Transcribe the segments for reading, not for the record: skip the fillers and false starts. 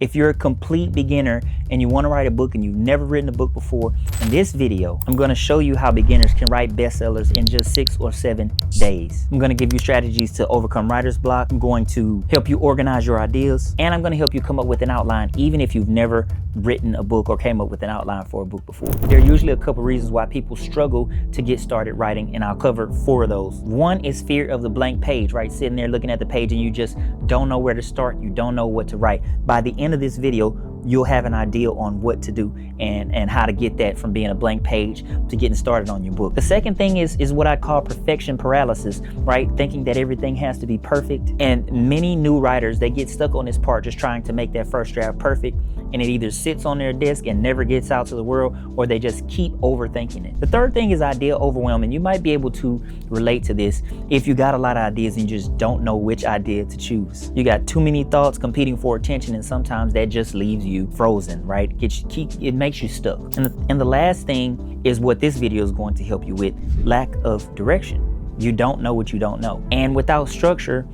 If you're a complete beginner and you want to write a book and you've never written a book before, in this video, I'm going to show you how beginners can write bestsellers in just 6 or 7 days. I'm going to give you strategies to overcome writer's block. I'm going to help you organize your ideas, and I'm going to help you come up with an outline even if you've never written a book or came up with an outline for a book before. There are usually a couple reasons why people struggle to get started writing, and I'll cover 4 of those. One is fear of the blank page, right? Sitting there looking at the page and you just don't know where to start. You don't know what to write. By the end of this video, you'll have an idea on what to do and how to get that from being a blank page to getting started on your book. The second thing is what I call perfection paralysis, right? Thinking that everything has to be perfect. And many new writers, they get stuck on this part just trying to make that first draft perfect, and it either sits on their desk and never gets out to the world, or they just keep overthinking it. The third thing is idea overwhelm, and you might be able to relate to this if you got a lot of ideas and you just don't know which idea to choose. You got too many thoughts competing for attention, and sometimes that just leaves you frozen, right? It makes you stuck. And the last thing is what this video is going to help you with: lack of direction. You don't know what you don't know. And without structure,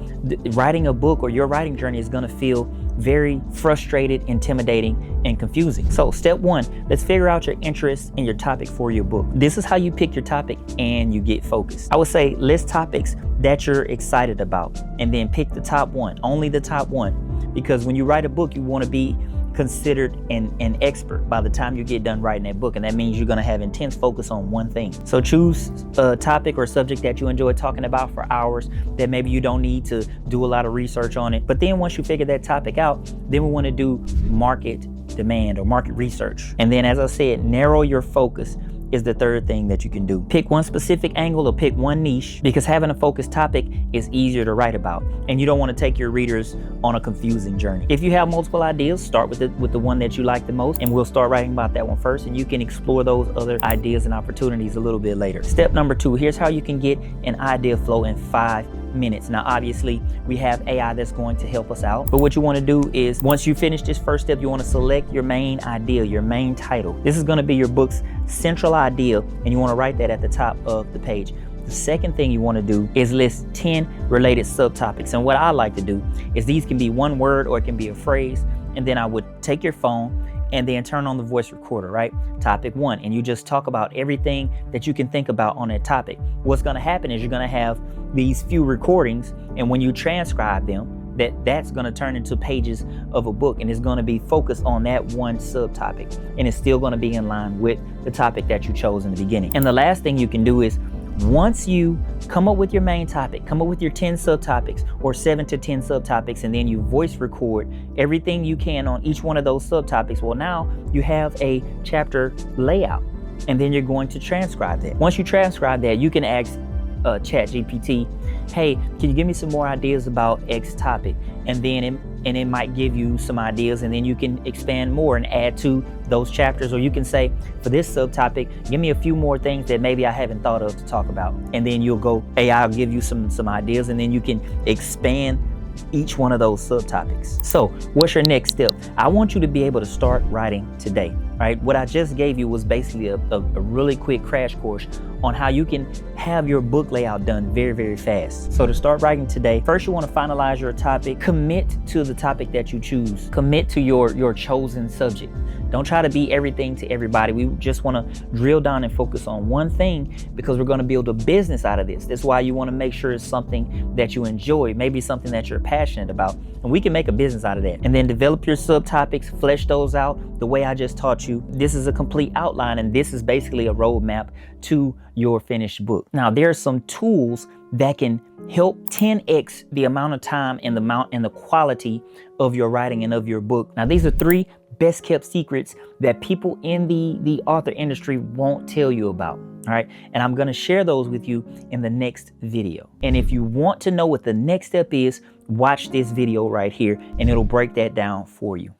writing a book or your writing journey is going to feel very frustrated, intimidating, and confusing. So step 1, let's figure out your interests and your topic for your book. This is how you pick your topic and you get focused. I would say list topics that you're excited about, and then pick the top one, only the top one. Because when you write a book, you want to be considered an expert by the time you get done writing that book, and that means you're going to have intense focus on one thing. So choose a topic or subject that you enjoy talking about for hours, that maybe you don't need to do a lot of research on it. But then once you figure that topic out, then we want to do market demand or market research. And then, as I said, narrow your focus is the third thing that you can do. Pick one specific angle or pick one niche, because having a focused topic is easier to write about, and you don't want to take your readers on a confusing journey. If you have multiple ideas, start with the one that you like the most, and we'll start writing about that one first, and you can explore those other ideas and opportunities a little bit later. Step number 2, here's how you can get an idea flow in 5 minutes. Now, obviously, we have AI that's going to help us out, but what you want to do is, once you finish this first step, you want to select your main idea, your main title. This is going to be your book's central idea, and you want to write that at the top of the page. The second thing you want to do is list 10 related subtopics, and what I like to do is, these can be one word or it can be a phrase, and then I would take your phone and then turn on the voice recorder, right? Topic 1, and you just talk about everything that you can think about on that topic. What's going to happen is you're going to have these few recordings, and when you transcribe them, that's going to turn into pages of a book, and it's going to be focused on that one subtopic, and it's still going to be in line with the topic that you chose in the beginning. And the last thing you can do is, once you come up with your main topic, come up with your 10 subtopics or 7 to 10 subtopics, and then you voice record everything you can on each one of those subtopics. Well, now you have a chapter layout, and then you're going to transcribe that. Once you transcribe that, you can ask ChatGPT, hey, can you give me some more ideas about X topic? And then it might give you some ideas, and then you can expand more and add to those chapters. Or you can say, for this subtopic, give me a few more things that maybe I haven't thought of to talk about. And then you'll go, AI will give you some ideas, and then you can expand each one of those subtopics. So what's your next step? I want you to be able to start writing today, right? What I just gave you was basically a really quick crash course on how you can have your book layout done very, very fast. So to start writing today, first you want to finalize your topic. Commit to the topic that you choose. Commit to your chosen subject. Don't try to be everything to everybody. We just want to drill down and focus on one thing, because we're going to build a business out of this. That's why you want to make sure it's something that you enjoy, maybe something that you're passionate about, and we can make a business out of that. And then develop your subtopics, flesh those out the way I just taught you. This is a complete outline, and this is basically a roadmap to your finished book. Now, there are some tools that can help 10x the amount of time and the quality of your writing and of your book. Now, these are 3 best kept secrets that people in the author industry won't tell you about. All right. And I'm going to share those with you in the next video. And if you want to know what the next step is, watch this video right here, and it'll break that down for you.